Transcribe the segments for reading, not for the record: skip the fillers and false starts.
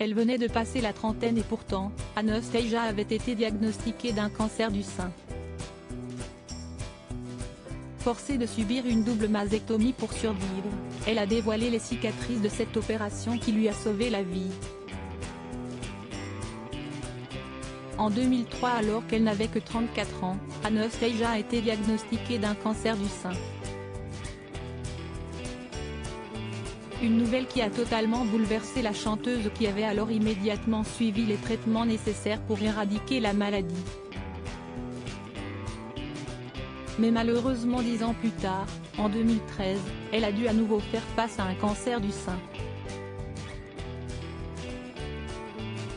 Elle venait de passer la trentaine et pourtant, Anastasia avait été diagnostiquée d'un cancer du sein. Forcée de subir une double mastectomie pour survivre, elle a dévoilé les cicatrices de cette opération qui lui a sauvé la vie. En 2003, alors qu'elle n'avait que 34 ans, Anastasia a été diagnostiquée d'un cancer du sein. Une nouvelle qui a totalement bouleversé la chanteuse qui avait alors immédiatement suivi les traitements nécessaires pour éradiquer la maladie. Mais malheureusement 10 ans plus tard, en 2013, elle a dû à nouveau faire face à un cancer du sein.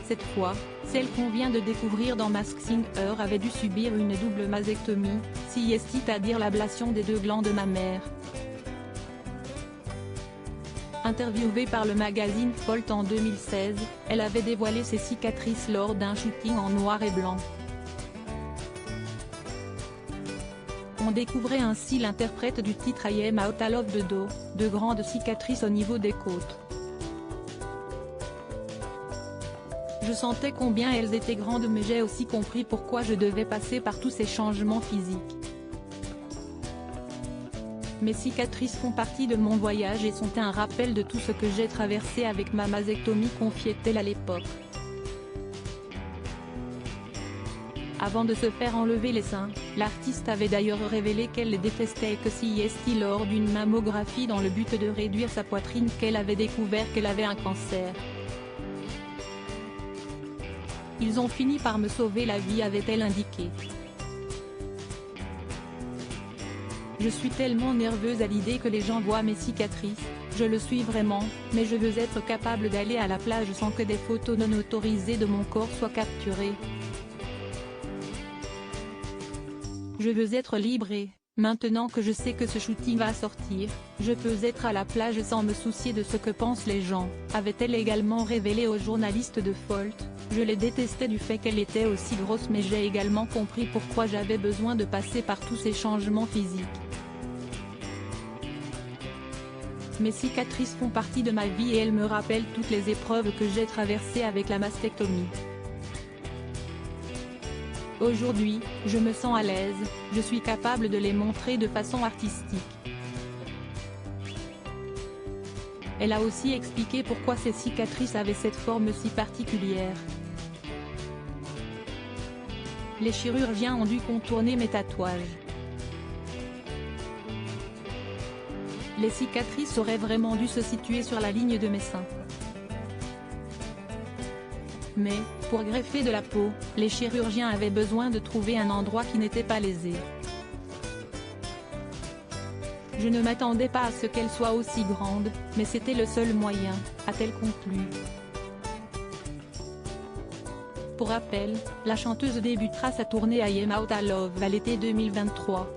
Cette fois, celle qu'on vient de découvrir dans Masked Singer avait dû subir une double mastectomie, c'est-à-dire l'ablation des deux glandes mammaires. Interviewée par le magazine Volt en 2016, elle avait dévoilé ses cicatrices lors d'un shooting en noir et blanc. On découvrait ainsi l'interprète du titre I Am Out of the Door, de grandes cicatrices au niveau des côtes. Je sentais combien elles étaient grandes, mais j'ai aussi compris pourquoi je devais passer par tous ces changements physiques. Mes cicatrices font partie de mon voyage et sont un rappel de tout ce que j'ai traversé avec ma mastectomie, confiait-elle à l'époque. Avant de se faire enlever les seins, l'artiste avait d'ailleurs révélé qu'elle les détestait et que lors d'une mammographie dans le but de réduire sa poitrine qu'elle avait découvert qu'elle avait un cancer. Ils ont fini par me sauver la vie, avait-elle indiqué. Je suis tellement nerveuse à l'idée que les gens voient mes cicatrices, je le suis vraiment, mais je veux être capable d'aller à la plage sans que des photos non autorisées de mon corps soient capturées. Je veux être libre et, maintenant que je sais que ce shooting va sortir, je peux être à la plage sans me soucier de ce que pensent les gens, avait-elle également révélé aux journalistes de Volt. Je les détestais du fait qu'elle était aussi grosse, mais j'ai également compris pourquoi j'avais besoin de passer par tous ces changements physiques. Mes cicatrices font partie de ma vie et elles me rappellent toutes les épreuves que j'ai traversées avec la mastectomie. Aujourd'hui, je me sens à l'aise, je suis capable de les montrer de façon artistique. Elle a aussi expliqué pourquoi ces cicatrices avaient cette forme si particulière. Les chirurgiens ont dû contourner mes tatouages. Les cicatrices auraient vraiment dû se situer sur la ligne de mes seins. Mais, pour greffer de la peau, les chirurgiens avaient besoin de trouver un endroit qui n'était pas lésé. Je ne m'attendais pas à ce qu'elle soit aussi grande, mais c'était le seul moyen, a-t-elle conclu. Pour rappel, la chanteuse débutera sa tournée I Am Out à l'été 2023.